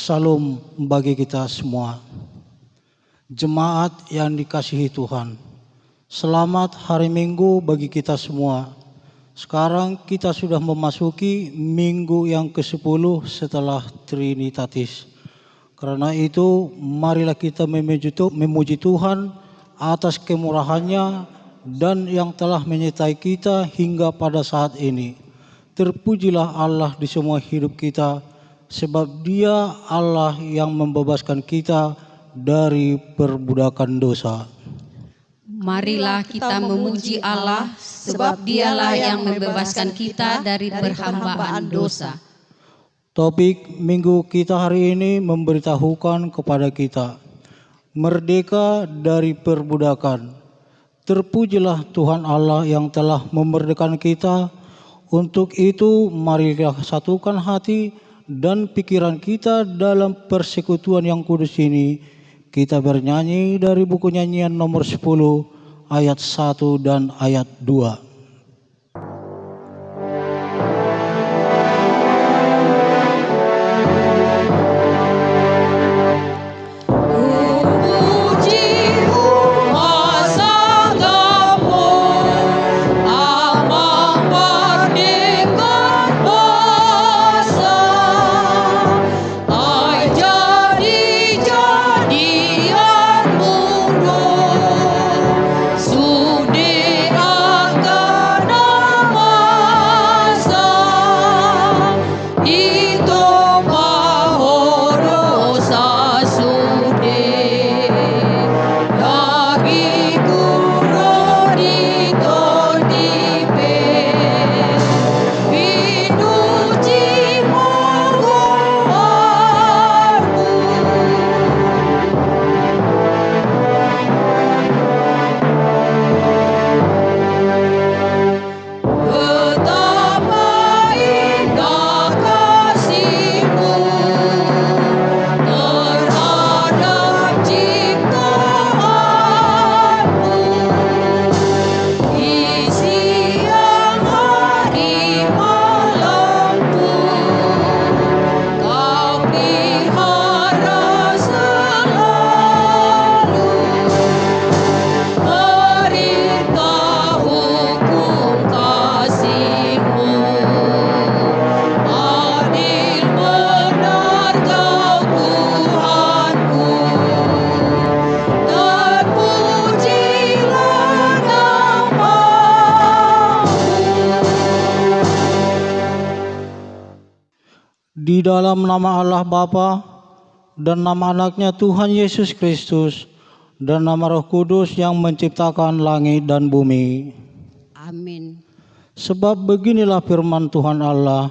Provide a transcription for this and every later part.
Salam bagi kita semua. Jemaat yang dikasihi Tuhan, selamat hari Minggu bagi kita semua. Sekarang kita sudah memasuki minggu yang ke-10 setelah Trinitatis. Karena itu marilah kita memuji Tuhan atas kemurahannya dan yang telah menyertai kita hingga pada saat ini. Terpujilah Allah di semua hidup kita, sebab Dia Allah yang membebaskan kita dari perbudakan dosa. Marilah kita memuji Allah, sebab Dialah yang membebaskan kita dari perhambaan dosa. Topik minggu kita hari ini memberitahukan kepada kita, merdeka dari perbudakan. Terpujilah Tuhan Allah yang telah memerdekakan kita. Untuk itu marilah satukan hati dan pikiran kita dalam persekutuan yang kudus ini. Kita bernyanyi dari buku nyanyian nomor 10 ayat 1 dan ayat 2. Di dalam nama Allah Bapa dan nama anaknya Tuhan Yesus Kristus dan nama Roh Kudus yang menciptakan langit dan bumi. Amin. Sebab beginilah firman Tuhan Allah,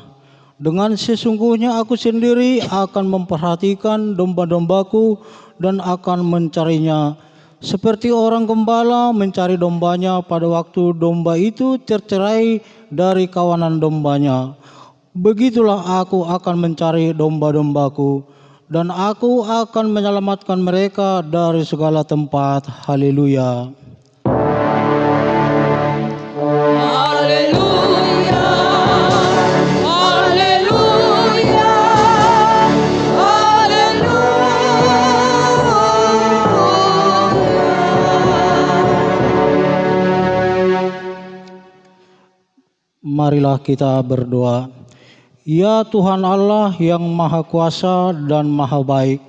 dengan sesungguhnya aku sendiri akan memperhatikan domba-dombaku dan akan mencarinya. Seperti orang gembala mencari dombanya pada waktu domba itu tercerai dari kawanan dombanya. Begitulah aku akan mencari domba-dombaku, dan aku akan menyelamatkan mereka dari segala tempat. Haleluya. Haleluya. Haleluya. Haleluya. Marilah kita berdoa. Ya Tuhan Allah yang Maha Kuasa dan Maha Baik,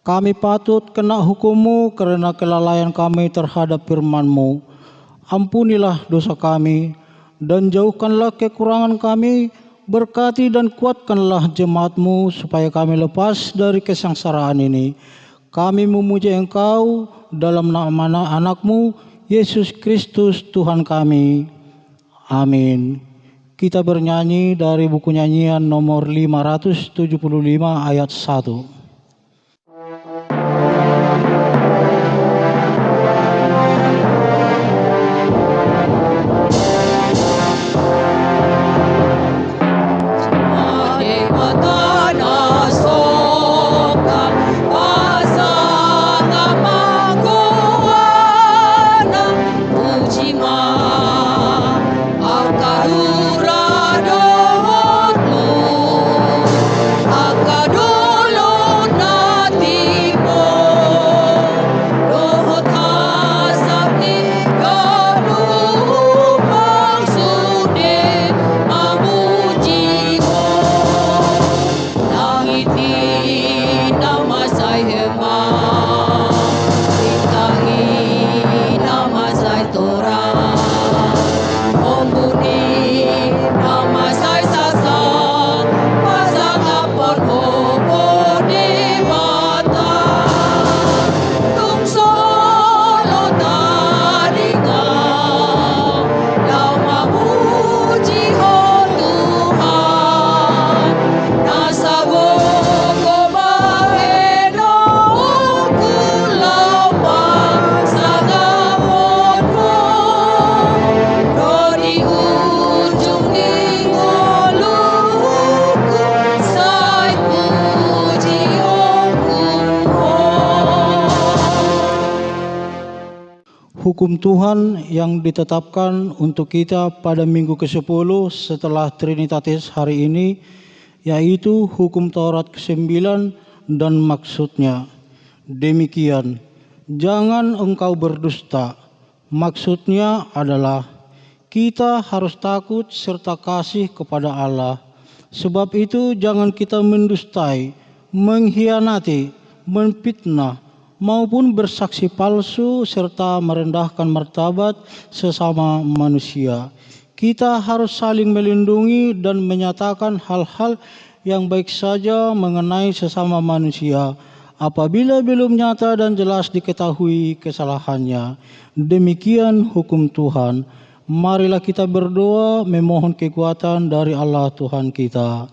kami patut kena hukum-Mu karena kelalaian kami terhadap firman-Mu. Ampunilah dosa kami dan jauhkanlah kekurangan kami, berkati dan kuatkanlah jemaat-Mu supaya kami lepas dari kesengsaraan ini. Kami memuji Engkau dalam nama anak-Mu, Yesus Kristus Tuhan kami. Amin. Kita bernyanyi dari buku nyanyian nomor 575 ayat 1. Akadulu Hukum Tuhan yang ditetapkan untuk kita pada minggu ke-10 setelah Trinitatis hari ini, yaitu hukum Taurat ke-9 dan maksudnya. Demikian, jangan engkau berdusta. Maksudnya adalah kita harus takut serta kasih kepada Allah. Sebab itu jangan kita mendustai, mengkhianati, menfitnah, maupun bersaksi palsu serta merendahkan martabat sesama manusia. Kita harus saling melindungi dan menyatakan hal-hal yang baik saja mengenai sesama manusia apabila belum nyata dan jelas diketahui kesalahannya. Demikian hukum Tuhan. Marilah kita berdoa memohon kekuatan dari Allah Tuhan kita.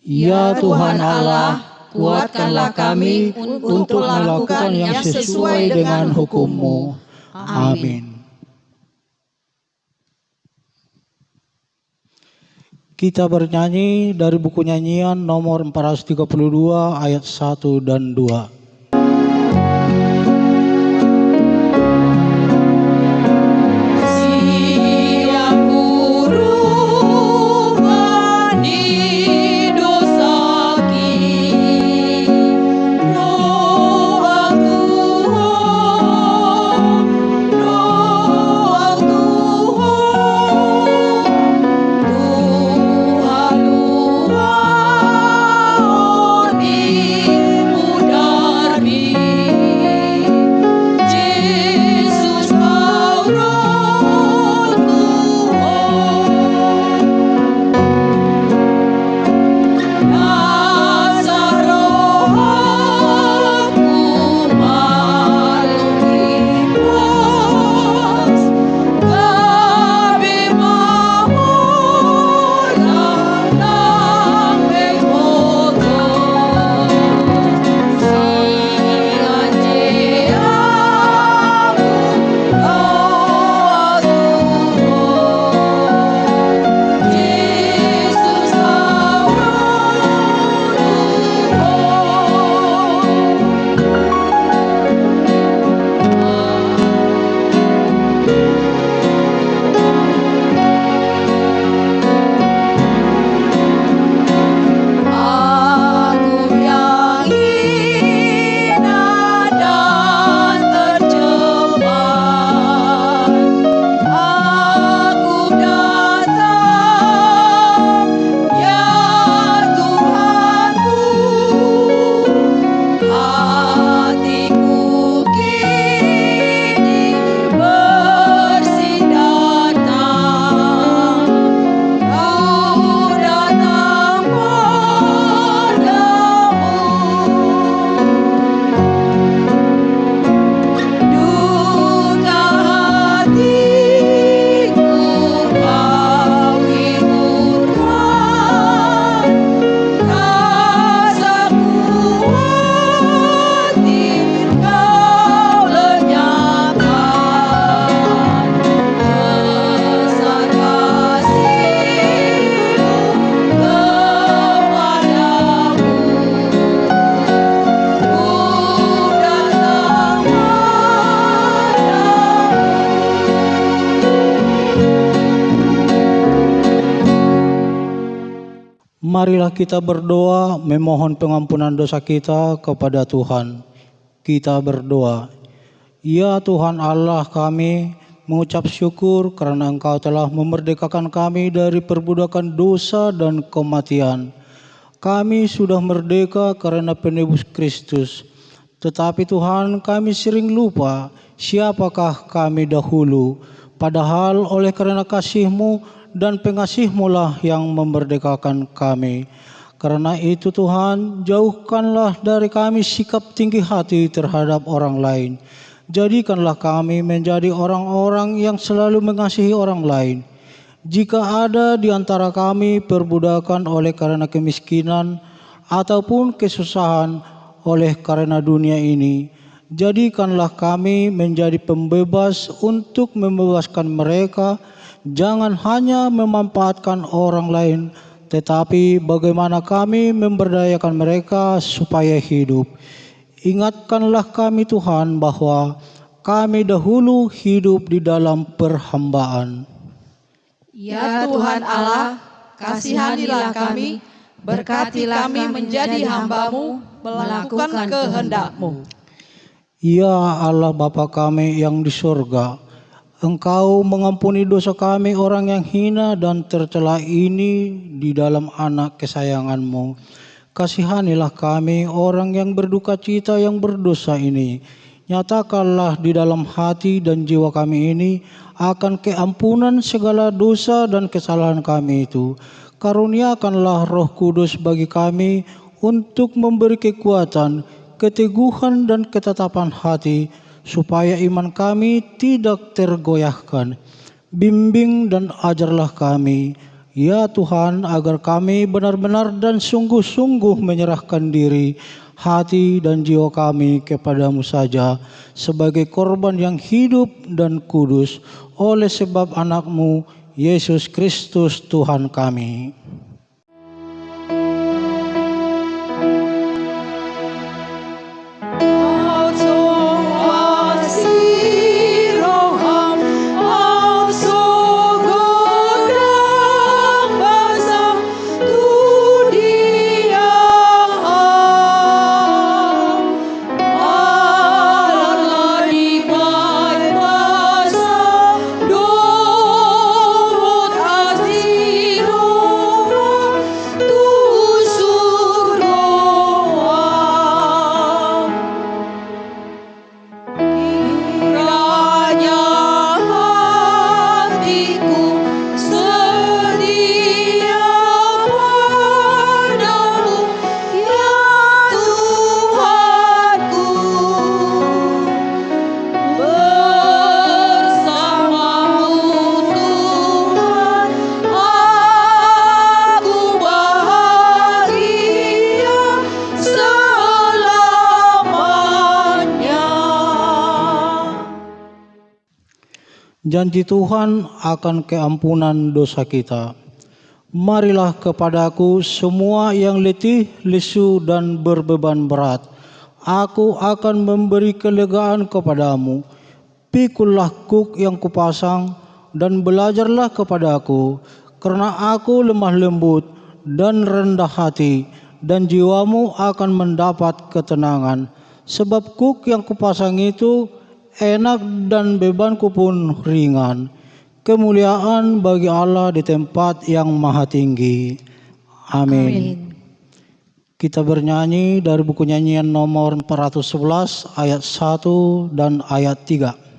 Ya Tuhan Allah, kuatkanlah kami untuk melakukan yang sesuai dengan hukum-Mu. Amin. Kita bernyanyi dari buku nyanyian nomor 432 ayat 1 dan 2. Marilah kita berdoa memohon pengampunan dosa kita kepada Tuhan. Kita berdoa. Ya Tuhan Allah kami, mengucap syukur karena Engkau telah memerdekakan kami dari perbudakan dosa dan kematian. Kami sudah merdeka karena penebus Kristus. Tetapi Tuhan, kami sering lupa siapakah kami dahulu. Padahal oleh karena kasih-Mu dan pengasih-Mu lah yang memerdekakan kami. Karena itu Tuhan, jauhkanlah dari kami sikap tinggi hati terhadap orang lain. Jadikanlah kami menjadi orang-orang yang selalu mengasihi orang lain. Jika ada di antara kami perbudakan oleh karena kemiskinan ataupun kesusahan oleh karena dunia ini, jadikanlah kami menjadi pembebas untuk membebaskan mereka. Jangan hanya memanfaatkan orang lain, tetapi bagaimana kami memberdayakan mereka supaya hidup. Ingatkanlah kami Tuhan bahwa kami dahulu hidup di dalam perhambaan. Ya Tuhan Allah, kasihanilah kami, berkati kami menjadi hamba-Mu, melakukan kehendak-Mu. Ya Allah Bapa kami yang di surga, Engkau mengampuni dosa kami orang yang hina dan tercela ini di dalam anak kesayangan-Mu. Kasihanilah kami orang yang berduka cita yang berdosa ini. Nyatakanlah di dalam hati dan jiwa kami ini akan keampunan segala dosa dan kesalahan kami itu. Karuniakanlah Roh Kudus bagi kami untuk memberi kekuatan, keteguhan dan ketetapan hati, supaya iman kami tidak tergoyahkan. Bimbing dan ajarlah kami, ya Tuhan, agar kami benar-benar dan sungguh-sungguh menyerahkan diri, hati dan jiwa kami kepadamu saja, sebagai korban yang hidup dan kudus, oleh sebab anak-Mu, Yesus Kristus Tuhan kami. Janji Tuhan akan keampunan dosa kita. Marilah kepadaku semua yang letih, lesu dan berbeban berat. Aku akan memberi kelegaan kepadamu. Pikullah kuk yang kupasang dan belajarlah kepadaku, karena aku lemah lembut dan rendah hati, dan jiwamu akan mendapat ketenangan. Sebab kuk yang kupasang itu enak dan bebanku pun ringan. Kemuliaan bagi Allah di tempat yang maha tinggi. Amin. Kita bernyanyi dari buku nyanyian nomor 411 ayat 1 dan ayat 3.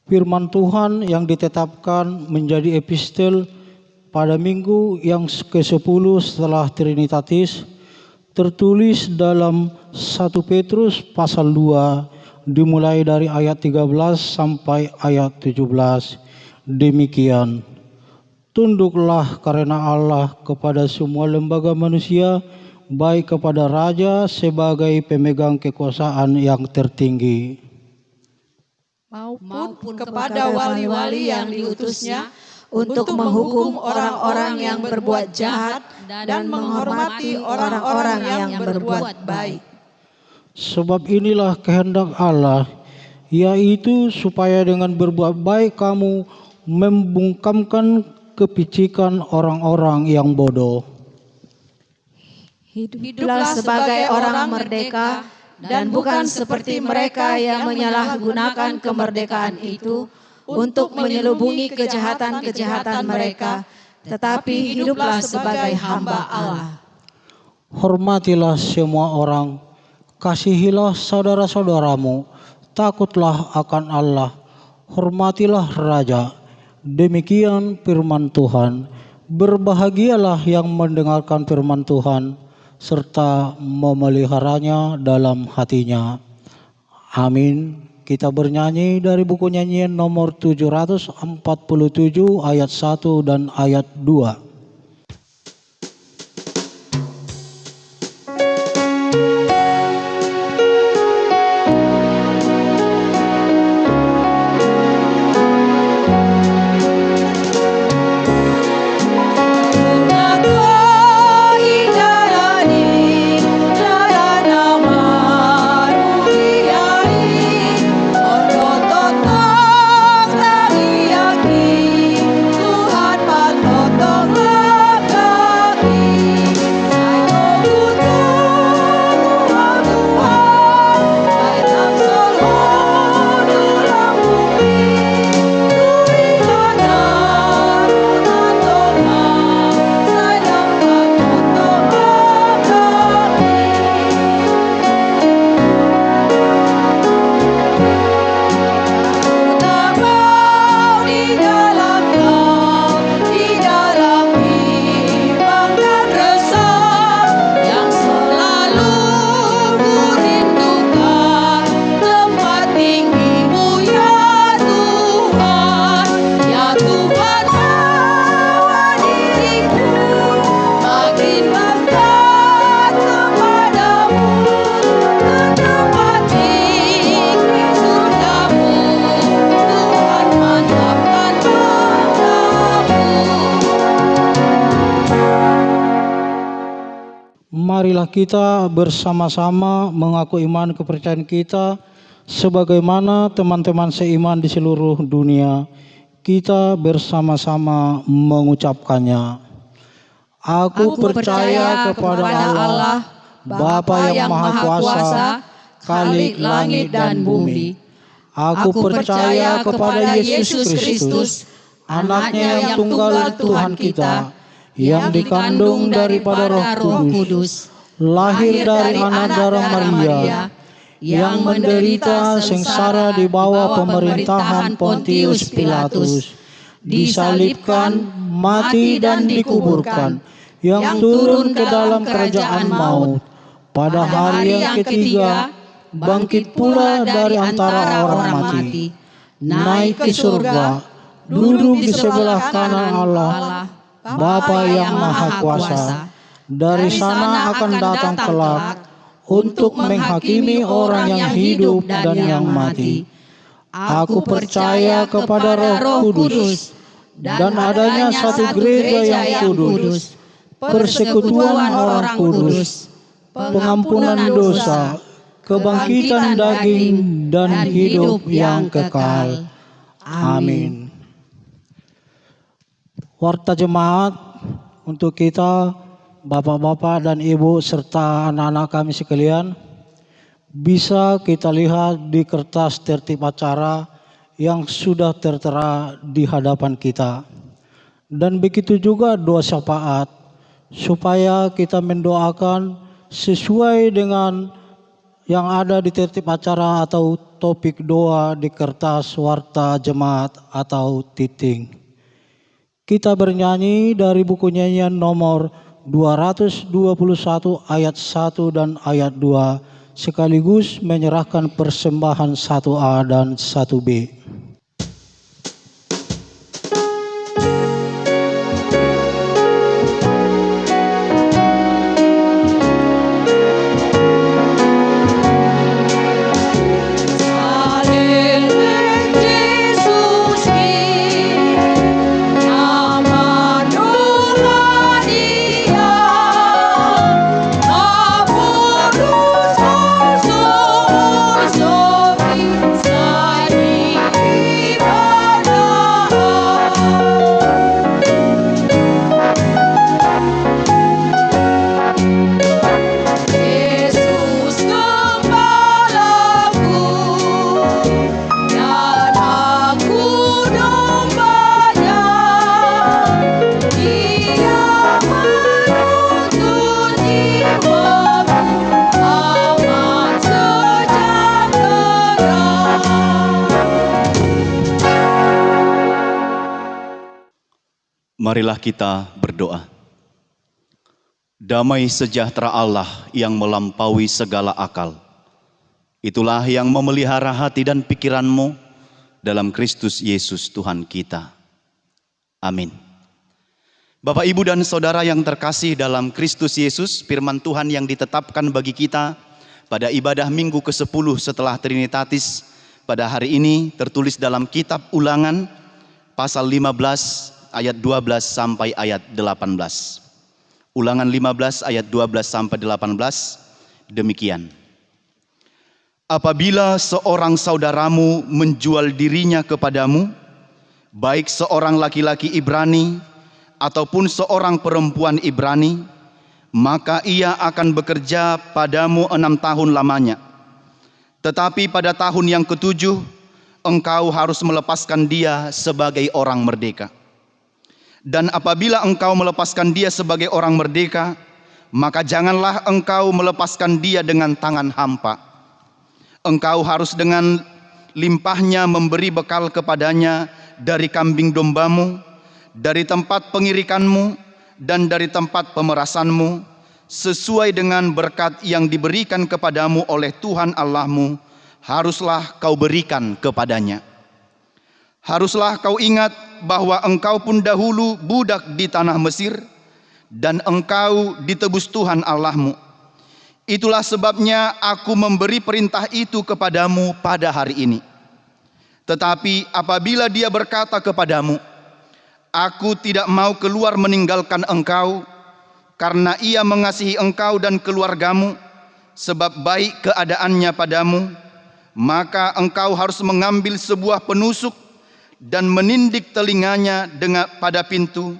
Firman Tuhan yang ditetapkan menjadi epistel pada minggu yang ke-10 setelah Trinitatis tertulis dalam 1 Petrus pasal 2 dimulai dari ayat 13 sampai ayat 17. Demikian, tunduklah karena Allah kepada semua lembaga manusia, baik kepada raja sebagai pemegang kekuasaan yang tertinggi, maupun kepada wali-wali yang diutusnya untuk menghukum orang-orang yang berbuat jahat dan menghormati orang-orang yang berbuat baik. Sebab inilah kehendak Allah, yaitu supaya dengan berbuat baik kamu membungkamkan kepicikan orang-orang yang bodoh. Hiduplah sebagai orang merdeka dan bukan seperti mereka yang menyalahgunakan kemerdekaan itu untuk menyelubungi kejahatan-kejahatan mereka, tetapi hiduplah sebagai hamba Allah. Hormatilah semua orang, kasihilah saudara-saudaramu, takutlah akan Allah, hormatilah raja. Demikian firman Tuhan. Berbahagialah yang mendengarkan firman Tuhan serta memeliharanya dalam hatinya. Amin. Kita bernyanyi dari buku nyanyian nomor 747 ayat 1 dan ayat 2. Marilah kita bersama-sama mengaku iman kepercayaan kita sebagaimana teman-teman seiman di seluruh dunia. Kita bersama-sama mengucapkannya. Aku percaya kepada Allah, Bapa yang Maha Kuasa, Khalik langit dan bumi. Aku percaya kepada Yesus Kristus, Anaknya yang tunggal Tuhan kita, yang dikandung daripada Roh Kudus, lahir dari anak darah Maria, yang menderita sengsara di bawah pemerintahan Pontius Pilatus, disalibkan, mati dan dikuburkan, yang turun ke dalam kerajaan maut, pada hari yang ketiga bangkit pula dari antara orang mati, naik ke surga, duduk di sebelah kanan Allah, Bapa yang Maha Kuasa. Dari sana akan datang kelak untuk menghakimi orang yang hidup dan yang mati. Aku percaya kepada Roh Kudus dan adanya satu gereja yang kudus, persekutuan orang kudus, pengampunan dosa, kebangkitan daging dan hidup yang kekal. Amin. Warta jemaat untuk kita, Bapak-bapak dan Ibu serta anak-anak kami sekalian, bisa kita lihat di kertas tertib acara yang sudah tertera di hadapan kita. Dan begitu juga doa syafaat, supaya kita mendoakan sesuai dengan yang ada di tertib acara atau topik doa di kertas warta jemaat atau titing. Kita bernyanyi dari buku nyanyian nomor 221 ayat 1 dan ayat 2 sekaligus menyerahkan persembahan 1A dan 1B. Marilah kita berdoa. Damai sejahtera Allah yang melampaui segala akal, itulah yang memelihara hati dan pikiranmu dalam Kristus Yesus Tuhan kita. Amin. Bapak, Ibu, dan Saudara yang terkasih dalam Kristus Yesus, firman Tuhan yang ditetapkan bagi kita pada ibadah minggu ke-10 setelah Trinitatis pada hari ini tertulis dalam kitab Ulangan pasal 15 ayat 12 sampai ayat 18. Ulangan 15 ayat 12 sampai 18 demikian. Apabila seorang saudaramu menjual dirinya kepadamu, baik seorang laki-laki Ibrani ataupun seorang perempuan Ibrani, maka ia akan bekerja padamu 6 tahun lamanya. Tetapi pada tahun yang ke-7 engkau harus melepaskan dia sebagai orang merdeka. Dan apabila engkau melepaskan dia sebagai orang merdeka, maka janganlah engkau melepaskan dia dengan tangan hampa. Engkau harus dengan limpahnya memberi bekal kepadanya dari kambing dombamu, dari tempat pengirikanmu, dan dari tempat pemerasanmu, sesuai dengan berkat yang diberikan kepadamu oleh Tuhan Allahmu, haruslah kau berikan kepadanya. Haruslah kau ingat bahwa engkau pun dahulu budak di tanah Mesir, dan engkau ditebus Tuhan Allahmu. Itulah sebabnya aku memberi perintah itu kepadamu pada hari ini. Tetapi apabila dia berkata kepadamu, aku tidak mau keluar meninggalkan engkau, karena ia mengasihi engkau dan keluargamu, sebab baik keadaannya padamu, maka engkau harus mengambil sebuah penusuk dan menindik telinganya pada pintu,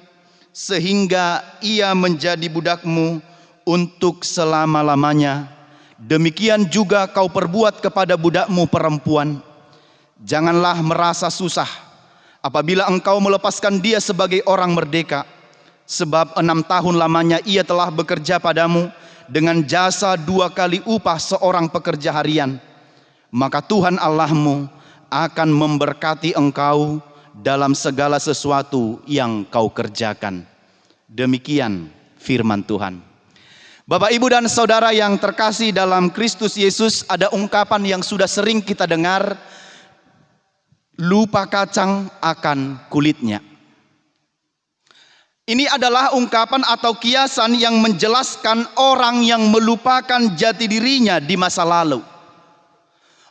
sehingga ia menjadi budakmu untuk selama-lamanya. Demikian juga kau perbuat kepada budakmu perempuan. Janganlah merasa susah apabila engkau melepaskan dia sebagai orang merdeka, sebab 6 tahun lamanya ia telah bekerja padamu dengan jasa 2 kali upah seorang pekerja harian. Maka Tuhan Allahmu akan memberkati engkau dalam segala sesuatu yang kau kerjakan. Demikian firman Tuhan. Bapak, Ibu, dan Saudara yang terkasih dalam Kristus Yesus, ada ungkapan yang sudah sering kita dengar, lupa kacang akan kulitnya. Ini adalah ungkapan atau kiasan yang menjelaskan orang yang melupakan jati dirinya di masa lalu.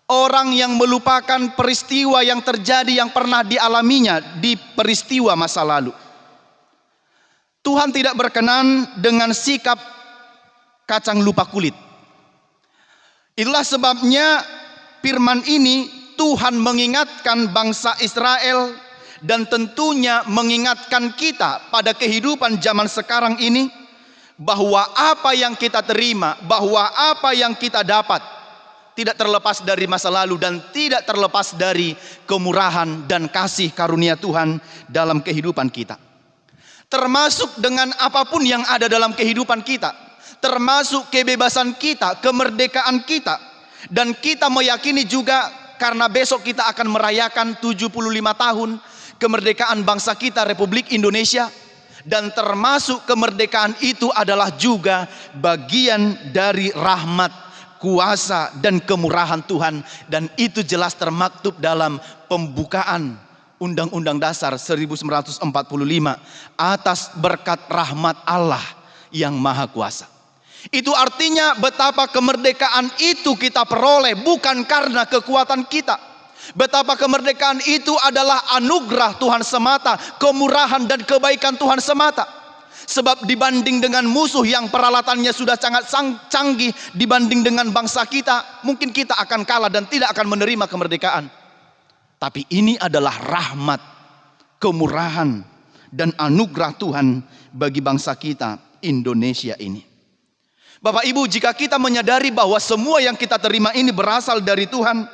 Orang yang melupakan peristiwa yang terjadi yang pernah dialaminya di peristiwa masa lalu. Tuhan tidak berkenan dengan sikap kacang lupa kulit. Itulah sebabnya firman ini Tuhan mengingatkan bangsa Israel dan tentunya mengingatkan kita pada kehidupan zaman sekarang ini, bahwa apa yang kita terima, bahwa apa yang kita dapat tidak terlepas dari masa lalu dan tidak terlepas dari kemurahan dan kasih karunia Tuhan dalam kehidupan kita. Termasuk dengan apapun yang ada dalam kehidupan kita, termasuk kebebasan kita, kemerdekaan kita. Dan kita meyakini juga karena besok kita akan merayakan 75 tahun kemerdekaan bangsa kita, Republik Indonesia. Dan termasuk kemerdekaan itu adalah juga bagian dari rahmat, kuasa, dan kemurahan Tuhan. Dan itu jelas termaktub dalam pembukaan Undang-Undang Dasar 1945 atas berkat rahmat Allah yang Maha Kuasa. Itu artinya betapa kemerdekaan itu kita peroleh bukan karena kekuatan kita. Betapa kemerdekaan itu adalah anugerah Tuhan semata, kemurahan dan kebaikan Tuhan semata. Sebab dibanding dengan musuh yang peralatannya sudah sangat canggih, dibanding dengan bangsa kita, mungkin kita akan kalah dan tidak akan menerima kemerdekaan. Tapi ini adalah rahmat, kemurahan, dan anugerah Tuhan bagi bangsa kita, Indonesia ini. Bapak Ibu, jika kita menyadari bahwa semua yang kita terima ini berasal dari Tuhan,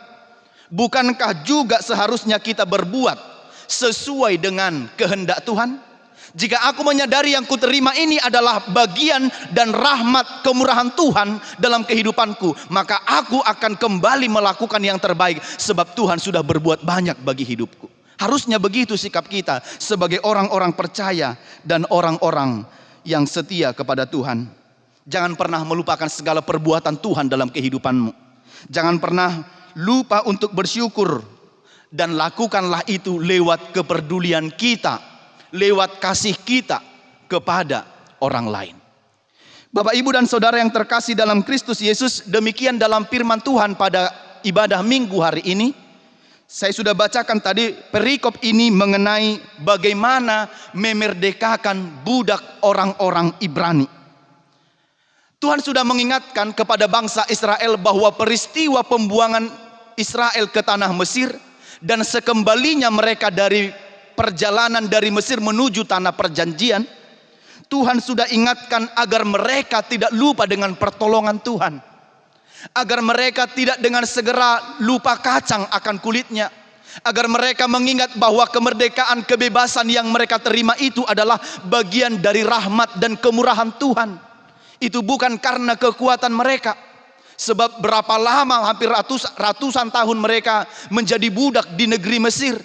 bukankah juga seharusnya kita berbuat sesuai dengan kehendak Tuhan? Jika aku menyadari yang kuterima ini adalah bagian dan rahmat kemurahan Tuhan dalam kehidupanku, maka aku akan kembali melakukan yang terbaik, sebab Tuhan sudah berbuat banyak bagi hidupku. Harusnya begitu sikap kita sebagai orang-orang percaya dan orang-orang yang setia kepada Tuhan. Jangan pernah melupakan segala perbuatan Tuhan dalam kehidupanmu. Jangan pernah lupa untuk bersyukur, dan lakukanlah itu lewat kepedulian kita, lewat kasih kita kepada orang lain. Bapak, Ibu, dan Saudara yang terkasih dalam Kristus Yesus, demikian dalam firman Tuhan pada ibadah Minggu hari ini. Saya sudah bacakan tadi perikop ini mengenai bagaimana memerdekakan budak orang-orang Ibrani. Tuhan sudah mengingatkan kepada bangsa Israel bahwa peristiwa pembuangan Israel ke tanah Mesir dan sekembalinya mereka dari perjalanan dari Mesir menuju tanah perjanjian, Tuhan sudah ingatkan agar mereka tidak lupa dengan pertolongan Tuhan, agar mereka tidak dengan segera lupa kacang akan kulitnya, agar mereka mengingat bahwa kemerdekaan, kebebasan yang mereka terima itu adalah bagian dari rahmat dan kemurahan Tuhan. Itu bukan karena kekuatan mereka. Sebab berapa lama, hampir ratusan tahun mereka menjadi budak di negeri Mesir.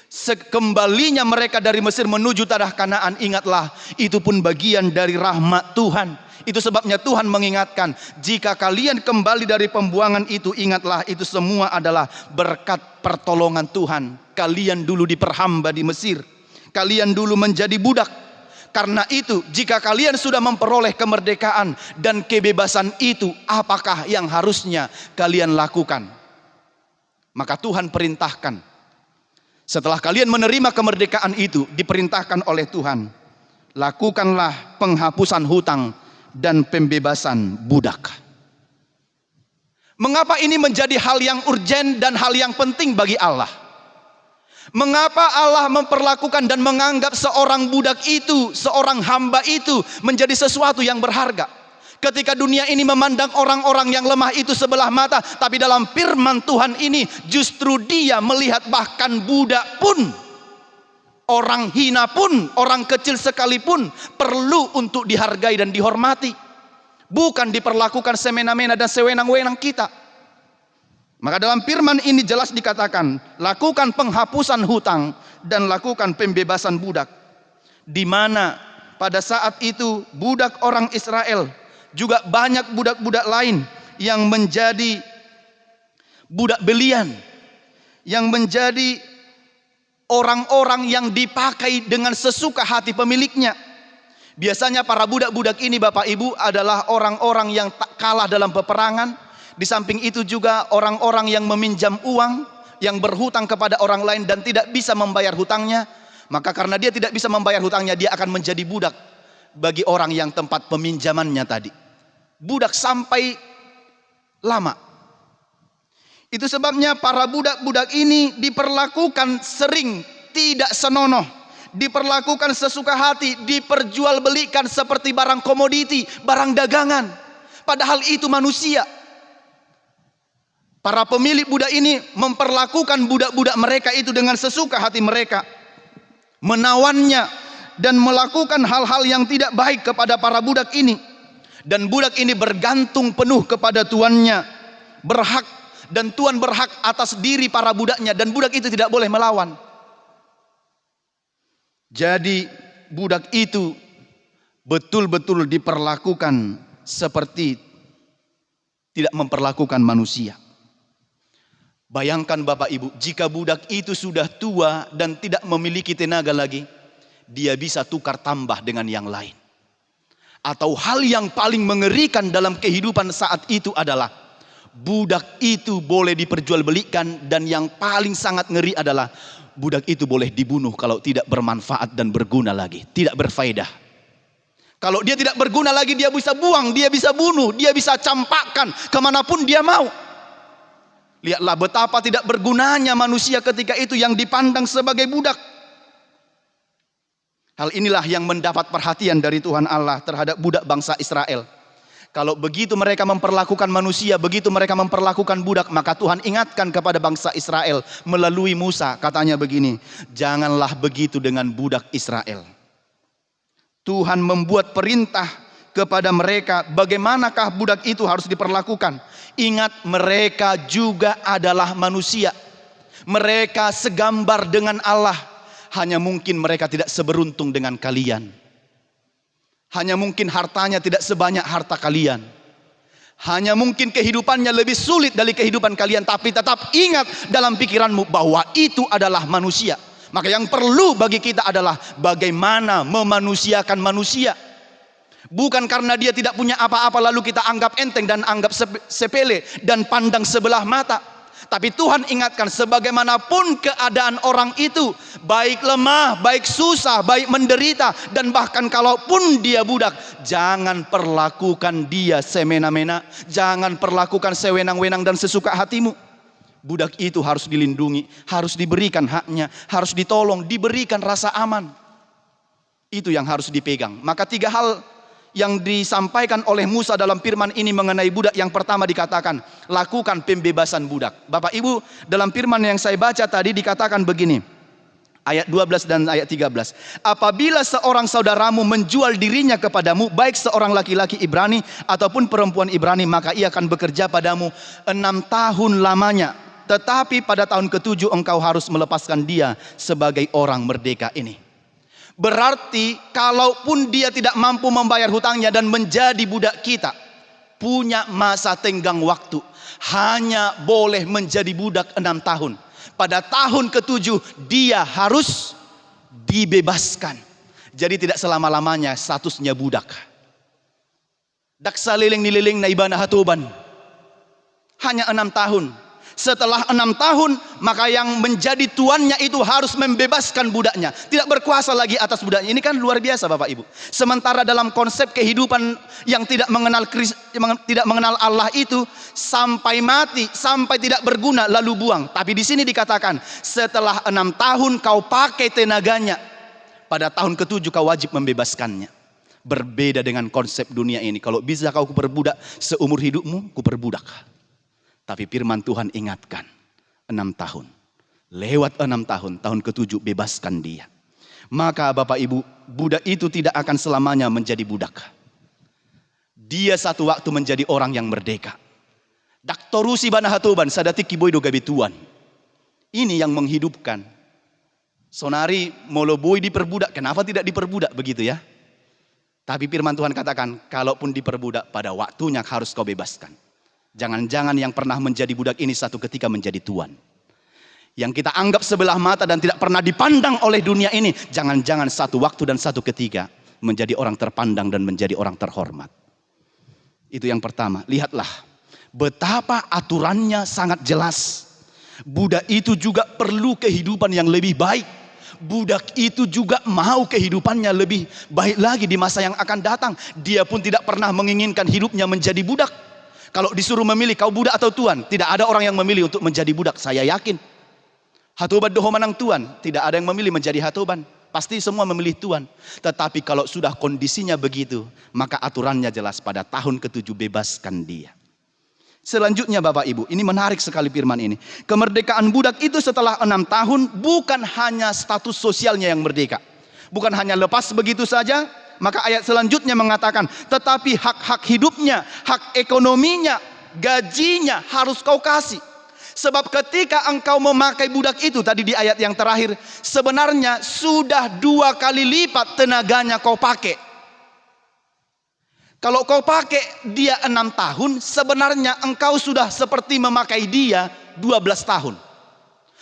Sekembalinya mereka dari Mesir menuju tanah Kanaan, ingatlah, itu pun bagian dari rahmat Tuhan. Itu sebabnya Tuhan mengingatkan, jika kalian kembali dari pembuangan itu, ingatlah itu semua adalah berkat pertolongan Tuhan. Kalian dulu diperhamba di Mesir, kalian dulu menjadi budak. Karena itu, jika kalian sudah memperoleh kemerdekaan dan kebebasan itu, apakah yang harusnya kalian lakukan? Maka Tuhan perintahkan, setelah kalian menerima kemerdekaan itu, diperintahkan oleh Tuhan, lakukanlah penghapusan hutang dan pembebasan budak. Mengapa ini menjadi hal yang urgen dan hal yang penting bagi Allah? Mengapa Allah memperlakukan dan menganggap seorang budak itu, seorang hamba itu menjadi sesuatu yang berharga? Ketika dunia ini memandang orang-orang yang lemah itu sebelah mata, tapi dalam firman Tuhan ini justru Dia melihat bahkan budak pun, orang hina pun, orang kecil sekalipun perlu untuk dihargai dan dihormati, bukan diperlakukan semena-mena dan sewenang-wenang kita. Maka dalam firman ini jelas dikatakan, lakukan penghapusan hutang dan lakukan pembebasan budak. Di mana pada saat itu budak orang Israel, juga banyak budak-budak lain yang menjadi budak belian, yang menjadi orang-orang yang dipakai dengan sesuka hati pemiliknya. Biasanya para budak-budak ini, Bapak Ibu, adalah orang-orang yang tak kalah dalam peperangan. Di samping itu juga orang-orang yang meminjam uang, yang berhutang kepada orang lain dan tidak bisa membayar hutangnya. Maka karena dia tidak bisa membayar hutangnya, dia akan menjadi budak bagi orang yang tempat peminjamannya tadi. Budak sampai lama. Itu sebabnya para budak-budak ini diperlakukan sering tidak senonoh, diperlakukan sesuka hati, diperjualbelikan seperti barang komoditi, barang dagangan. Padahal itu manusia. Para pemilik budak ini memperlakukan budak-budak mereka itu dengan sesuka hati mereka, menawannya dan melakukan hal-hal yang tidak baik kepada para budak ini. Dan budak ini bergantung penuh kepada tuannya, berhak, dan tuan berhak atas diri para budaknya, dan budak itu tidak boleh melawan. Jadi budak itu betul-betul diperlakukan seperti tidak memperlakukan manusia. Bayangkan Bapak Ibu, jika budak itu sudah tua dan tidak memiliki tenaga lagi, dia bisa tukar tambah dengan yang lain. Atau hal yang paling mengerikan dalam kehidupan saat itu adalah budak itu boleh diperjualbelikan, dan yang paling sangat ngeri adalah budak itu boleh dibunuh kalau tidak bermanfaat dan berguna lagi, tidak berfaedah. Kalau dia tidak berguna lagi, dia bisa buang, dia bisa bunuh, dia bisa campakkan kemanapun dia mau. Lihatlah betapa tidak bergunanya manusia ketika itu yang dipandang sebagai budak. Hal inilah yang mendapat perhatian dari Tuhan Allah terhadap budak bangsa Israel. Kalau begitu mereka memperlakukan manusia, begitu mereka memperlakukan budak, maka Tuhan ingatkan kepada bangsa Israel melalui Musa, katanya begini, janganlah begitu dengan budak Israel. Tuhan membuat perintah kepada mereka bagaimanakah budak itu harus diperlakukan. Ingat, mereka juga adalah manusia. Mereka segambar dengan Allah. Hanya mungkin mereka tidak seberuntung dengan kalian. Hanya mungkin hartanya tidak sebanyak harta kalian. Hanya mungkin kehidupannya lebih sulit dari kehidupan kalian. Tapi tetap ingat dalam pikiranmu bahwa itu adalah manusia. Maka yang perlu bagi kita adalah bagaimana memanusiakan manusia. Bukan karena dia tidak punya apa-apa lalu kita anggap enteng dan anggap sepele dan pandang sebelah mata. Tapi Tuhan ingatkan, sebagaimanapun keadaan orang itu, baik lemah, baik susah, baik menderita, dan bahkan kalaupun dia budak, jangan perlakukan dia semena-mena, jangan perlakukan sewenang-wenang dan sesuka hatimu. Budak itu harus dilindungi, harus diberikan haknya, harus ditolong, diberikan rasa aman. Itu yang harus dipegang. Maka 3 hal yang disampaikan oleh Musa dalam firman ini mengenai budak. Yang pertama dikatakan, lakukan pembebasan budak. Bapak Ibu, dalam firman yang saya baca tadi dikatakan begini, ayat 12 dan ayat 13. Apabila seorang saudaramu menjual dirinya kepadamu, baik seorang laki-laki Ibrani ataupun perempuan Ibrani, maka ia akan bekerja padamu 6 tahun lamanya. Tetapi pada tahun ke-7 engkau harus melepaskan dia sebagai orang merdeka ini. Berarti kalaupun dia tidak mampu membayar hutangnya dan menjadi budak kita, punya masa tenggang waktu, hanya boleh menjadi budak 6 tahun. Pada tahun ke-7 dia harus dibebaskan. Jadi tidak selama-lamanya statusnya budak. Daksa liling nililing na iba na hatuban. Hanya 6 tahun. Setelah 6 tahun, maka yang menjadi tuannya itu harus membebaskan budaknya. Tidak berkuasa lagi atas budaknya. Ini kan luar biasa Bapak Ibu. Sementara dalam konsep kehidupan yang tidak mengenal Allah itu, sampai mati, sampai tidak berguna lalu buang. Tapi di sini dikatakan, setelah 6 tahun kau pakai tenaganya, pada tahun ke-7 kau wajib membebaskannya. Berbeda dengan konsep dunia ini. Kalau bisa kau kuperbudak seumur hidupmu, kuperbudak. Tapi firman Tuhan ingatkan, 6 tahun. Lewat 6 tahun, tahun ke-7 bebaskan dia. Maka Bapak Ibu, budak itu tidak akan selamanya menjadi budak. Dia satu waktu menjadi orang yang merdeka. Daktorusi banahatuban sadati kiboido gabituan. Ini yang menghidupkan. Sonari moloboi diperbudak, kenapa tidak diperbudak begitu ya? Tapi firman Tuhan katakan, kalaupun diperbudak pada waktunya harus kau bebaskan. Jangan-jangan yang pernah menjadi budak ini satu ketika menjadi tuan. Yang kita anggap sebelah mata dan tidak pernah dipandang oleh dunia ini, jangan-jangan satu waktu dan satu ketika menjadi orang terpandang dan menjadi orang terhormat. Itu yang pertama. Lihatlah betapa aturannya sangat jelas. Budak itu juga perlu kehidupan yang lebih baik. Budak itu juga mau kehidupannya lebih baik lagi di masa yang akan datang. Dia pun tidak pernah menginginkan hidupnya menjadi budak. Kalau disuruh memilih kau budak atau tuan, tidak ada orang yang memilih untuk menjadi budak, saya yakin. Hatuban doho manang tuan, tidak ada yang memilih menjadi hatuban. Pasti semua memilih tuan. Tetapi kalau sudah kondisinya begitu, maka aturannya jelas, pada tahun ke-7 bebaskan dia. Selanjutnya Bapak Ibu, ini menarik sekali firman ini. Kemerdekaan budak itu setelah 6 tahun bukan hanya status sosialnya yang merdeka. Bukan hanya lepas begitu saja. Maka ayat selanjutnya mengatakan, tetapi hak-hak hidupnya, hak ekonominya, gajinya harus kau kasih. Sebab ketika engkau memakai budak itu tadi di ayat yang terakhir, sebenarnya sudah 2 kali lipat tenaganya kau pakai. Kalau kau pakai dia 6 tahun, sebenarnya engkau sudah seperti memakai dia 12 tahun.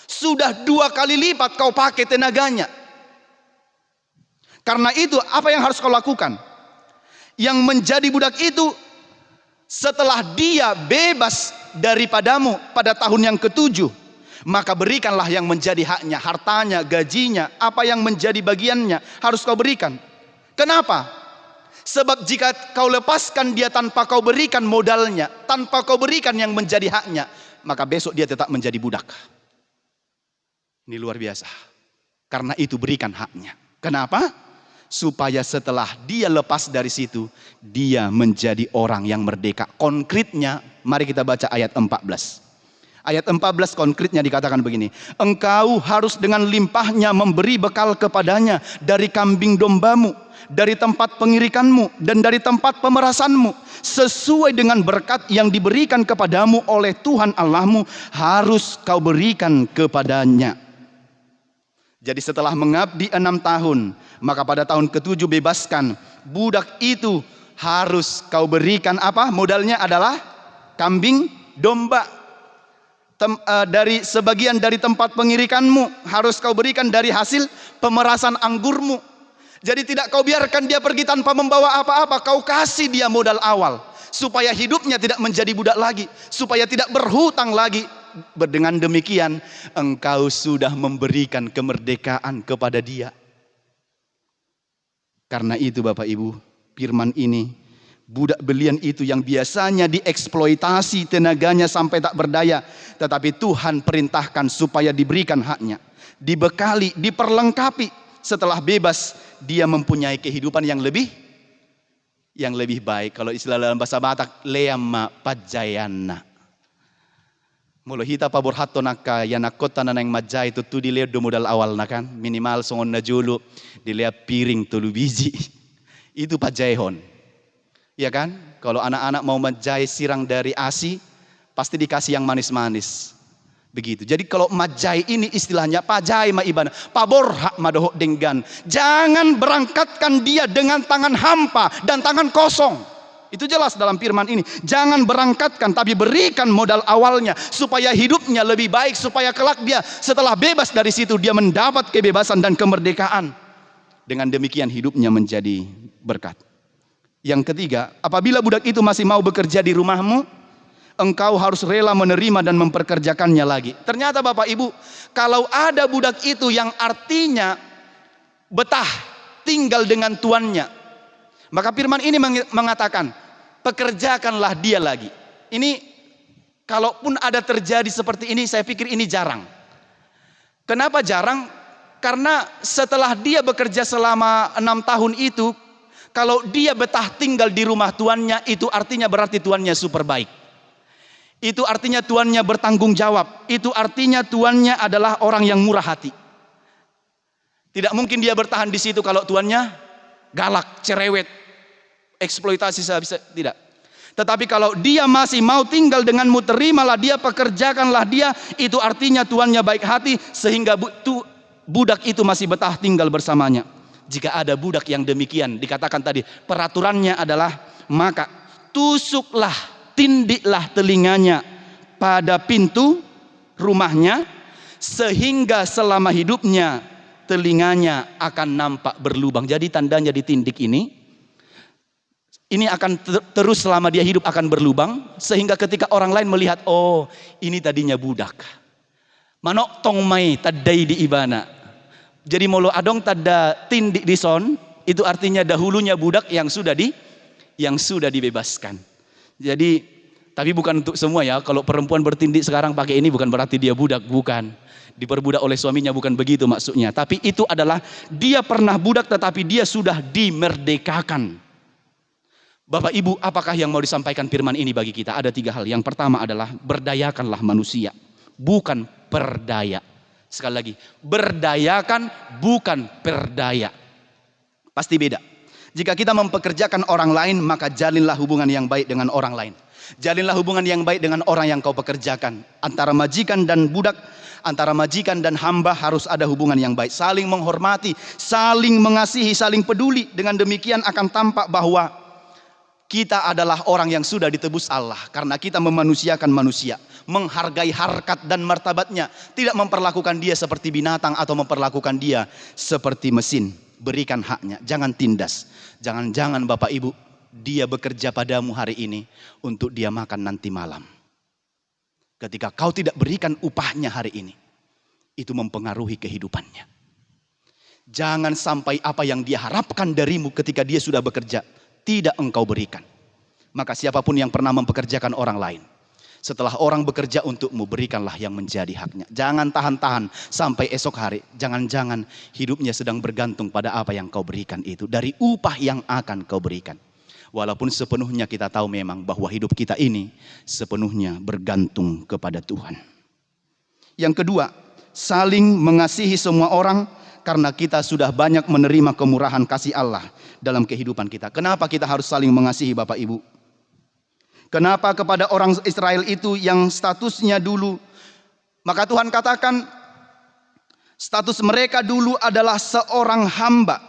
Sudah 2 kali lipat kau pakai tenaganya. Karena itu apa yang harus kau lakukan? Yang menjadi budak itu setelah dia bebas daripadamu pada tahun yang ke-7, maka berikanlah yang menjadi haknya, hartanya, gajinya, apa yang menjadi bagiannya harus kau berikan. Kenapa? Sebab jika kau lepaskan dia tanpa kau berikan modalnya, tanpa kau berikan yang menjadi haknya, maka besok dia tetap menjadi budak. Ini luar biasa. Karena itu berikan haknya. Kenapa? Supaya setelah dia lepas dari situ, dia menjadi orang yang merdeka. Konkretnya, mari kita baca ayat 14. Ayat 14 konkretnya dikatakan begini. Engkau harus dengan limpahnya memberi bekal kepadanya dari kambing dombamu, dari tempat pengirikanmu, dan dari tempat pemerasanmu. Sesuai dengan berkat yang diberikan kepadamu oleh Tuhan Allahmu, harus kau berikan kepadanya. Jadi setelah mengabdi 6 tahun, maka pada tahun ke-7 bebaskan. Budak itu harus kau berikan apa? Modalnya adalah kambing domba. Dari sebagian dari tempat pengirikanmu harus kau berikan dari hasil pemerasan anggurmu. Jadi tidak kau biarkan dia pergi tanpa membawa apa-apa. Kau kasih dia modal awal supaya hidupnya tidak menjadi budak lagi, supaya tidak berhutang lagi. Dengan demikian engkau sudah memberikan kemerdekaan kepada dia. Karena itu Bapak Ibu, firman ini, budak belian itu yang biasanya dieksploitasi tenaganya sampai tak berdaya, tetapi Tuhan perintahkan supaya diberikan haknya, dibekali, diperlengkapi. Setelah bebas dia mempunyai kehidupan yang lebih baik. Kalau istilah dalam bahasa Batak, leama pajayana. Mula hita pabor hato naka yanakota na nang majay itu tu dilea do modal awal na kan minimal songon na julu dilea piring tulu biji itu pajayhon, ya kan? Kalau anak-anak mau majay sirang dari ASI pasti dikasih yang manis-manis begitu. Jadi kalau majay ini istilahnya pajay ma ibana pabor hak madoho denggan, jangan berangkatkan dia dengan tangan hampa dan tangan kosong. Itu jelas dalam firman ini. Jangan berangkatkan, tapi berikan modal awalnya supaya hidupnya lebih baik, supaya kelak dia setelah bebas dari situ dia mendapat kebebasan dan kemerdekaan. Dengan demikian hidupnya menjadi berkat. Yang ketiga, apabila budak itu masih mau bekerja di rumahmu, engkau harus rela menerima dan memperkerjakannya lagi. Ternyata Bapak Ibu, kalau ada budak itu yang artinya betah tinggal dengan tuannya, maka firman ini mengatakan, pekerjakanlah dia lagi. Ini kalaupun ada terjadi seperti ini, saya pikir ini jarang. Kenapa jarang? Karena setelah dia bekerja selama 6 tahun itu, kalau dia betah tinggal di rumah tuannya, itu artinya berarti tuannya super baik. Itu artinya tuannya bertanggung jawab. Itu artinya tuannya adalah orang yang murah hati. Tidak mungkin dia bertahan di situ kalau tuannya galak, cerewet, eksploitasi sehabis, tidak. Tetapi kalau dia masih mau tinggal denganmu, terimalah dia, pekerjakanlah dia. Itu artinya tuannya baik hati sehingga budak itu masih betah tinggal bersamanya. Jika ada budak yang demikian, dikatakan tadi peraturannya adalah, maka tusuklah, tindiklah telinganya pada pintu rumahnya, sehingga selama hidupnya telinganya akan nampak berlubang. Jadi tandanya ditindik ini akan terus selama dia hidup akan berlubang, sehingga ketika orang lain melihat, oh ini tadinya budak. Manok tong mai tadai di ibana. Jadi molo adong tada tindik di son, itu artinya dahulunya budak yang sudah dibebaskan. Jadi tapi bukan untuk semua ya. Kalau perempuan bertindik sekarang pakai ini bukan berarti dia budak, bukan. Diperbudak oleh suaminya, bukan begitu maksudnya. Tapi itu adalah dia pernah budak tetapi dia sudah dimerdekakan. Bapak Ibu, apakah yang mau disampaikan firman ini bagi kita? Ada 3 hal. Yang pertama adalah berdayakanlah manusia, bukan perdaya. Sekali lagi, berdayakan bukan perdaya. Pasti beda. Jika kita mempekerjakan orang lain, maka jalinlah hubungan yang baik dengan orang lain. Jalinlah hubungan yang baik dengan orang yang kau pekerjakan. Antara majikan dan budak, antara majikan dan hamba harus ada hubungan yang baik. Saling menghormati, saling mengasihi, saling peduli. Dengan demikian akan tampak bahwa kita adalah orang yang sudah ditebus Allah. Karena kita memanusiakan manusia, menghargai harkat dan martabatnya. Tidak memperlakukan dia seperti binatang atau memperlakukan dia seperti mesin. Berikan haknya, jangan tindas. Jangan-jangan Bapak Ibu, dia bekerja padamu hari ini untuk dia makan nanti malam. Ketika kau tidak berikan upahnya hari ini, itu mempengaruhi kehidupannya. Jangan sampai apa yang dia harapkan darimu ketika dia sudah bekerja, tidak engkau berikan. Maka siapapun yang pernah mempekerjakan orang lain, setelah orang bekerja untukmu, berikanlah yang menjadi haknya. Jangan tahan-tahan sampai esok hari. Jangan-jangan hidupnya sedang bergantung pada apa yang kau berikan itu. Dari upah yang akan kau berikan. Walaupun sepenuhnya kita tahu memang bahwa hidup kita ini sepenuhnya bergantung kepada Tuhan. Yang kedua, saling mengasihi semua orang karena kita sudah banyak menerima kemurahan kasih Allah dalam kehidupan kita. Kenapa kita harus saling mengasihi Bapak Ibu? Kenapa kepada orang Israel itu yang statusnya dulu, maka Tuhan katakan status mereka dulu adalah seorang hamba.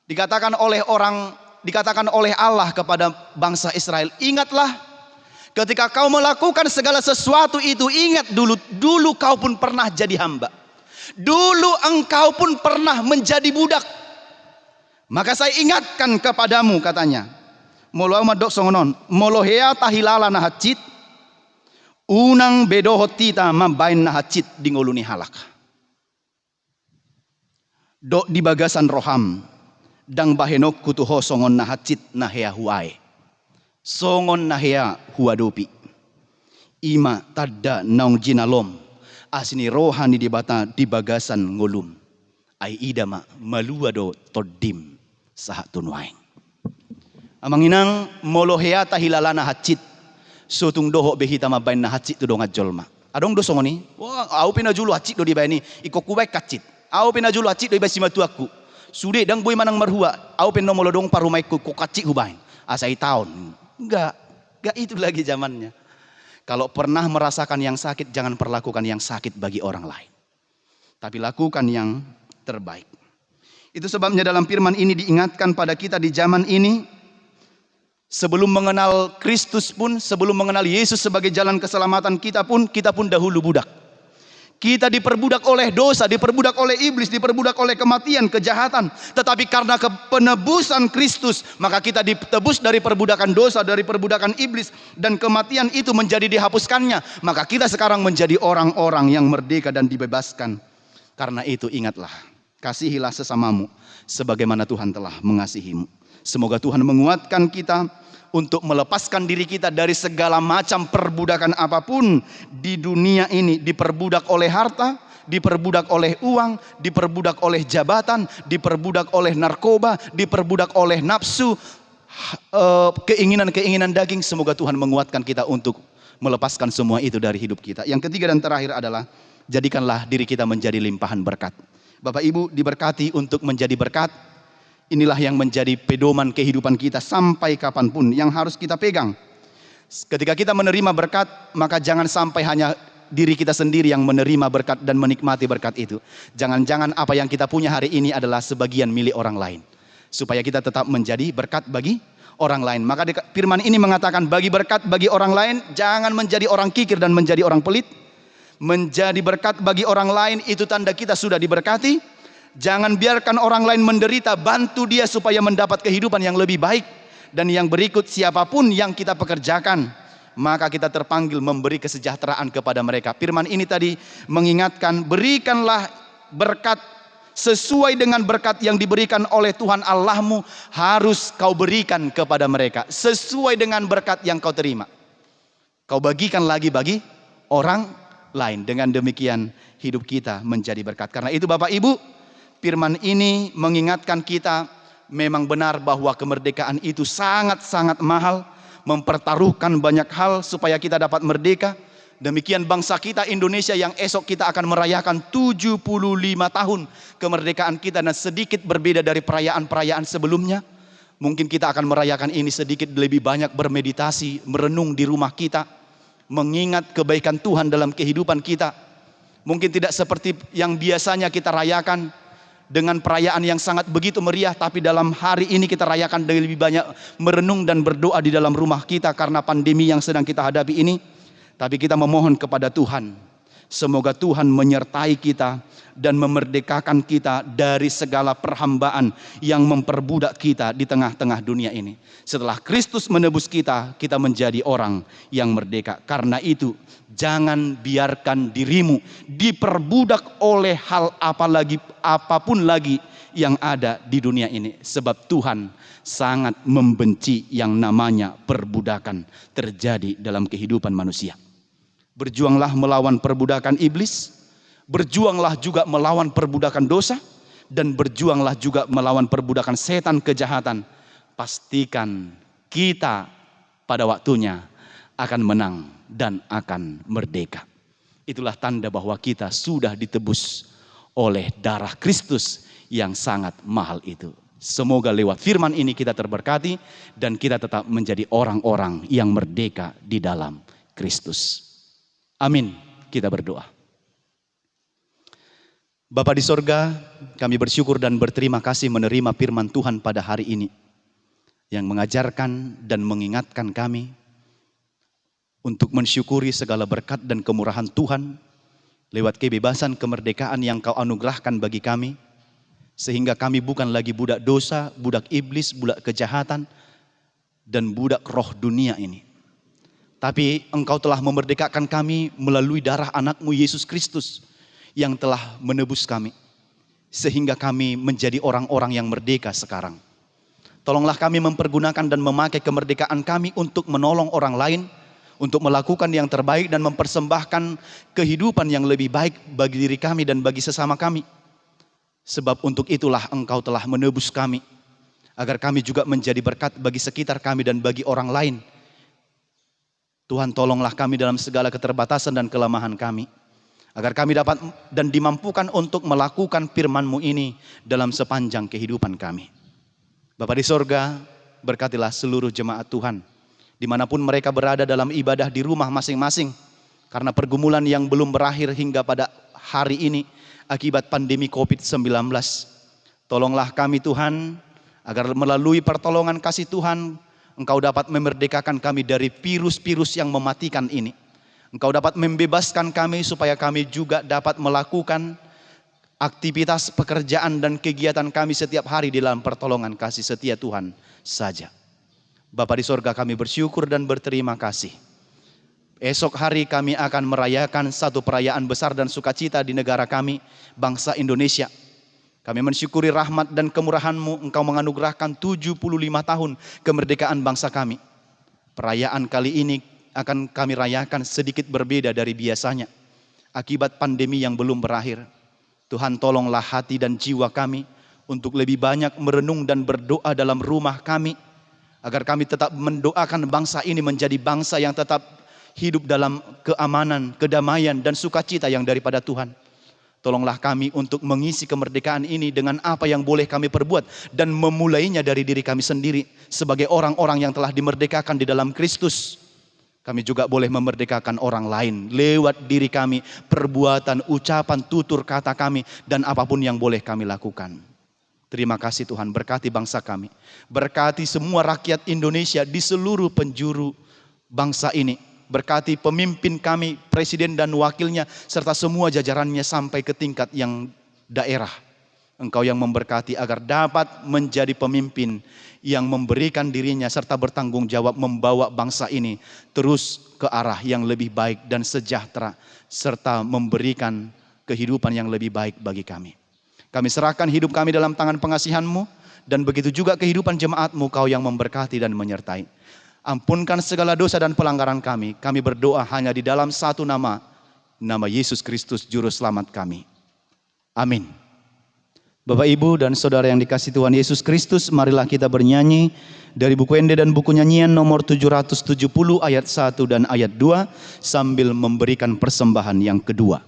Dikatakan oleh Allah kepada bangsa Israel, ingatlah ketika kau melakukan segala sesuatu itu, ingat dulu kau pun pernah jadi hamba. Dulu engkau pun pernah menjadi budak. Maka saya ingatkan kepadamu, katanya. Molo madok songonon, molo hea tahilala nahacit, unang bedohot tita mabain nahacit di ngoluni halak. Dok di bagasan roham, dang bahenok kutuho songon nahacit nahea huae. Songon nahea huadopi. Ima tadda naung jinalom, asini rohani di bata di bagasan ngolum. Ai idama maluado todim sahat tunwaing. Amanginang molohea tahilalana hacit sutung doho behita mabain na hacit tu dongat jolma. Adong do songoni, wah au pina julu hacit do di baini iko kubaik kacit. Au pina julu hacit do ibasi matu aku. Sude dang boy manang marhua, au pina molodong parumai ku kacit hubain. Asai tahun. Enggak itu lagi zamannya. Kalau pernah merasakan yang sakit, jangan perlakukan yang sakit bagi orang lain. Tapi lakukan yang terbaik. Itu sebabnya dalam firman ini diingatkan pada kita di zaman ini. Sebelum mengenal Kristus pun, sebelum mengenal Yesus sebagai jalan keselamatan kita pun dahulu budak. Kita diperbudak oleh dosa, diperbudak oleh iblis, diperbudak oleh kematian, kejahatan. Tetapi karena penebusan Kristus, maka kita ditebus dari perbudakan dosa, dari perbudakan iblis dan kematian itu menjadi dihapuskannya. Maka kita sekarang menjadi orang-orang yang merdeka dan dibebaskan. Karena itu ingatlah, kasihilah sesamamu sebagaimana Tuhan telah mengasihimu. Semoga Tuhan menguatkan kita untuk melepaskan diri kita dari segala macam perbudakan apapun di dunia ini. Diperbudak oleh harta, diperbudak oleh uang, diperbudak oleh jabatan, diperbudak oleh narkoba, diperbudak oleh nafsu, keinginan-keinginan daging. Semoga Tuhan menguatkan kita untuk melepaskan semua itu dari hidup kita. Yang ketiga dan terakhir adalah jadikanlah diri kita menjadi limpahan berkat. Bapak Ibu diberkati untuk menjadi berkat. Inilah yang menjadi pedoman kehidupan kita sampai kapanpun yang harus kita pegang. Ketika kita menerima berkat, maka jangan sampai hanya diri kita sendiri yang menerima berkat dan menikmati berkat itu. Jangan-jangan apa yang kita punya hari ini adalah sebagian milik orang lain. Supaya kita tetap menjadi berkat bagi orang lain. Maka firman ini mengatakan bagi berkat bagi orang lain, jangan menjadi orang kikir dan menjadi orang pelit. Menjadi berkat bagi orang lain itu tanda kita sudah diberkati. Jangan biarkan orang lain menderita, bantu dia supaya mendapat kehidupan yang lebih baik. Dan yang berikut, siapapun yang kita pekerjakan, maka kita terpanggil memberi kesejahteraan kepada mereka. Firman ini tadi mengingatkan, berikanlah berkat sesuai dengan berkat yang diberikan oleh Tuhan Allahmu, harus kau berikan kepada mereka. Sesuai dengan berkat yang kau terima, kau bagikan lagi bagi orang lain. Dengan demikian hidup kita menjadi berkat. Karena itu Bapak Ibu, firman ini mengingatkan kita memang benar bahwa kemerdekaan itu sangat-sangat mahal, mempertaruhkan banyak hal supaya kita dapat merdeka. Demikian bangsa kita Indonesia yang esok kita akan merayakan 75 tahun kemerdekaan kita dan sedikit berbeda dari perayaan-perayaan sebelumnya. Mungkin kita akan merayakan ini sedikit lebih banyak bermeditasi, merenung di rumah kita, mengingat kebaikan Tuhan dalam kehidupan kita. Mungkin tidak seperti yang biasanya kita rayakan dengan perayaan yang sangat begitu meriah, tapi dalam hari ini kita rayakan dengan lebih banyak merenung dan berdoa di dalam rumah kita karena pandemi yang sedang kita hadapi ini. Tapi kita memohon kepada Tuhan, semoga Tuhan menyertai kita dan memerdekakan kita dari segala perhambaan yang memperbudak kita di tengah-tengah dunia ini. Setelah Kristus menebus kita, kita menjadi orang yang merdeka. Karena itu, jangan biarkan dirimu diperbudak oleh hal apapun lagi yang ada di dunia ini. Sebab Tuhan sangat membenci yang namanya perbudakan terjadi dalam kehidupan manusia. Berjuanglah melawan perbudakan iblis, berjuanglah juga melawan perbudakan dosa, dan berjuanglah juga melawan perbudakan setan kejahatan. Pastikan kita pada waktunya akan menang dan akan merdeka. Itulah tanda bahwa kita sudah ditebus oleh darah Kristus yang sangat mahal itu. Semoga lewat firman ini kita terberkati dan kita tetap menjadi orang-orang yang merdeka di dalam Kristus. Amin. Kita berdoa. Bapa di sorga, kami bersyukur dan berterima kasih menerima firman Tuhan pada hari ini, yang mengajarkan dan mengingatkan kami untuk mensyukuri segala berkat dan kemurahan Tuhan lewat kebebasan kemerdekaan yang Kau anugerahkan bagi kami, sehingga kami bukan lagi budak dosa, budak iblis, budak kejahatan, dan budak roh dunia ini. Tapi Engkau telah memerdekakan kami melalui darah anak-Mu Yesus Kristus yang telah menebus kami, sehingga kami menjadi orang-orang yang merdeka sekarang. Tolonglah kami mempergunakan dan memakai kemerdekaan kami untuk menolong orang lain, untuk melakukan yang terbaik dan mempersembahkan kehidupan yang lebih baik bagi diri kami dan bagi sesama kami. Sebab untuk itulah Engkau telah menebus kami, agar kami juga menjadi berkat bagi sekitar kami dan bagi orang lain. Tuhan, tolonglah kami dalam segala keterbatasan dan kelemahan kami, agar kami dapat dan dimampukan untuk melakukan firman-Mu ini dalam sepanjang kehidupan kami. Bapa di sorga, berkatilah seluruh jemaat Tuhan, dimanapun mereka berada dalam ibadah di rumah masing-masing, karena pergumulan yang belum berakhir hingga pada hari ini akibat pandemi COVID-19. Tolonglah kami Tuhan, agar melalui pertolongan kasih Tuhan, Engkau dapat memerdekakan kami dari virus-virus yang mematikan ini. Engkau dapat membebaskan kami supaya kami juga dapat melakukan aktivitas pekerjaan dan kegiatan kami setiap hari di dalam pertolongan kasih setia Tuhan saja. Bapa di sorga, kami bersyukur dan berterima kasih. Esok hari kami akan merayakan satu perayaan besar dan sukacita di negara kami, bangsa Indonesia. Kami mensyukuri rahmat dan kemurahan-Mu, Engkau menganugerahkan 75 tahun kemerdekaan bangsa kami. Perayaan kali ini akan kami rayakan sedikit berbeda dari biasanya, akibat pandemi yang belum berakhir. Tuhan, tolonglah hati dan jiwa kami untuk lebih banyak merenung dan berdoa dalam rumah kami, agar kami tetap mendoakan bangsa ini menjadi bangsa yang tetap hidup dalam keamanan, kedamaian, dan sukacita yang daripada Tuhan. Tolonglah kami untuk mengisi kemerdekaan ini dengan apa yang boleh kami perbuat, dan memulainya dari diri kami sendiri sebagai orang-orang yang telah dimerdekakan di dalam Kristus. Kami juga boleh memerdekakan orang lain lewat diri kami, perbuatan, ucapan, tutur kata kami, dan apapun yang boleh kami lakukan. Terima kasih Tuhan, berkati bangsa kami, berkati semua rakyat Indonesia di seluruh penjuru bangsa ini. Berkati pemimpin kami, presiden dan wakilnya, serta semua jajarannya sampai ke tingkat yang daerah. Engkau yang memberkati agar dapat menjadi pemimpin yang memberikan dirinya serta bertanggung jawab membawa bangsa ini terus ke arah yang lebih baik dan sejahtera, serta memberikan kehidupan yang lebih baik bagi kami. Kami serahkan hidup kami dalam tangan pengasihan-Mu, dan begitu juga kehidupan jemaat-Mu, Kau yang memberkati dan menyertai. Ampunkan segala dosa dan pelanggaran kami. Kami berdoa hanya di dalam satu nama, nama Yesus Kristus Juru Selamat kami. Amin. Bapak, Ibu, dan Saudara yang dikasihi Tuhan Yesus Kristus, marilah kita bernyanyi dari buku Ende dan buku nyanyian nomor 770 ayat 1 dan ayat 2 sambil memberikan persembahan yang kedua.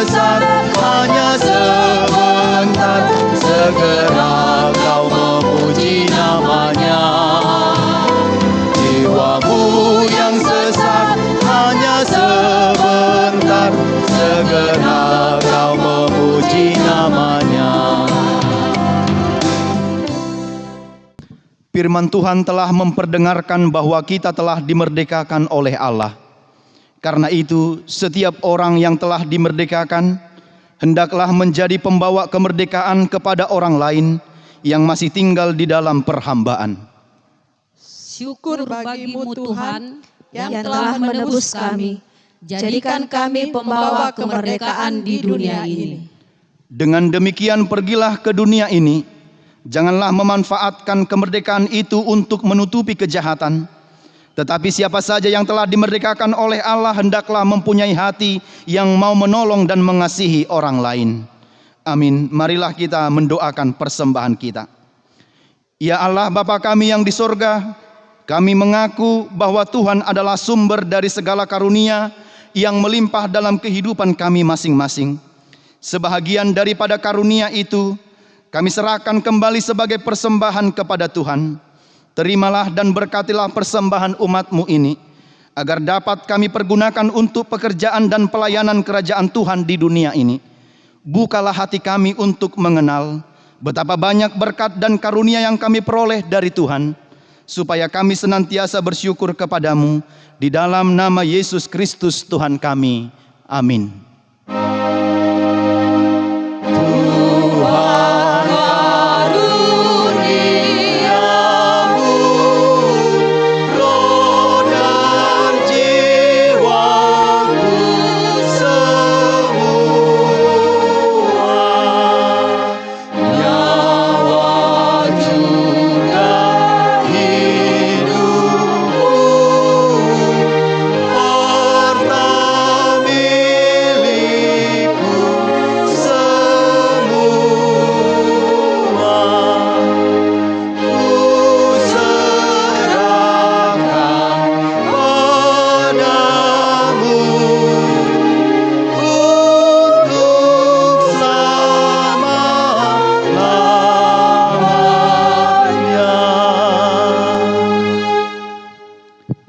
sesat hanya sebentar, segera kau memuji namanya. Jiwamu yang sesat hanya sebentar, segera kau memuji namanya. Firman Tuhan telah memperdengarkan bahwa kita telah dimerdekakan oleh Allah. Karena itu, setiap orang yang telah dimerdekakan hendaklah menjadi pembawa kemerdekaan kepada orang lain yang masih tinggal di dalam perhambaan. Syukur bagimu Tuhan yang telah menebus kami. Jadikan kami pembawa kemerdekaan di dunia ini. Dengan demikian pergilah ke dunia ini. Janganlah memanfaatkan kemerdekaan itu untuk menutupi kejahatan. Tetapi siapa saja yang telah dimerdekakan oleh Allah hendaklah mempunyai hati yang mau menolong dan mengasihi orang lain. Amin. Marilah kita mendoakan persembahan kita. Ya Allah Bapa kami yang di sorga, kami mengaku bahwa Tuhan adalah sumber dari segala karunia yang melimpah dalam kehidupan kami masing-masing. Sebahagian daripada karunia itu kami serahkan kembali sebagai persembahan kepada Tuhan. Terimalah dan berkatilah persembahan umat-Mu ini, agar dapat kami pergunakan untuk pekerjaan dan pelayanan kerajaan Tuhan di dunia ini. Bukalah hati kami untuk mengenal betapa banyak berkat dan karunia yang kami peroleh dari Tuhan, supaya kami senantiasa bersyukur kepadamu di dalam nama Yesus Kristus Tuhan kami. Amin.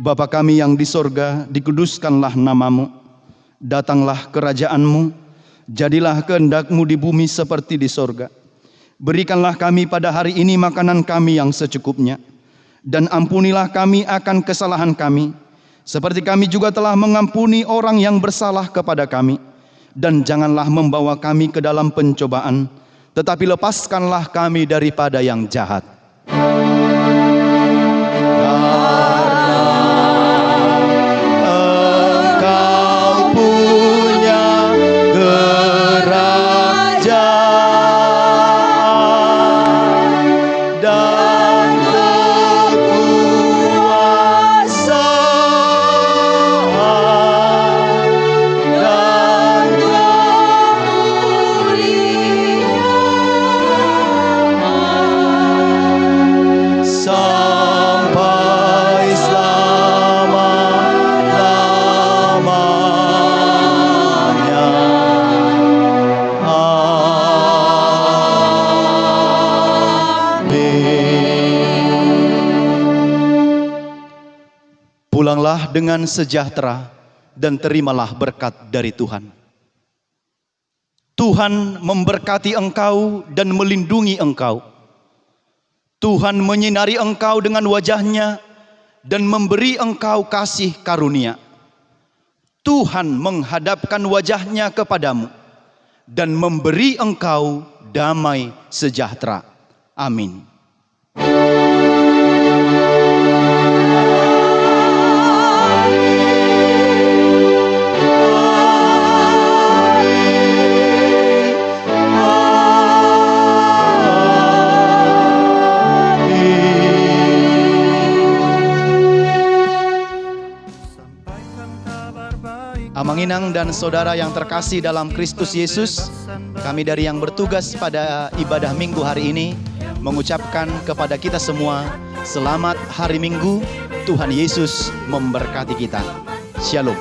Bapa kami yang di sorga, dikuduskanlah namamu. Datanglah kerajaan-Mu, jadilah kehendak-Mu di bumi seperti di sorga. Berikanlah kami pada hari ini makanan kami yang secukupnya. Dan ampunilah kami akan kesalahan kami, seperti kami juga telah mengampuni orang yang bersalah kepada kami. Dan janganlah membawa kami ke dalam pencobaan, tetapi lepaskanlah kami daripada yang jahat. Pulanglah dengan sejahtera dan terimalah berkat dari Tuhan. Tuhan memberkati engkau dan melindungi engkau. Tuhan menyinari engkau dengan wajah-Nya dan memberi engkau kasih karunia. Tuhan menghadapkan wajah-Nya kepadamu dan memberi engkau damai sejahtera. Amin. Amanginang dan saudara yang terkasih dalam Kristus Yesus, kami dari yang bertugas pada ibadah Minggu hari ini mengucapkan kepada kita semua, selamat hari Minggu, Tuhan Yesus memberkati kita. Shalom.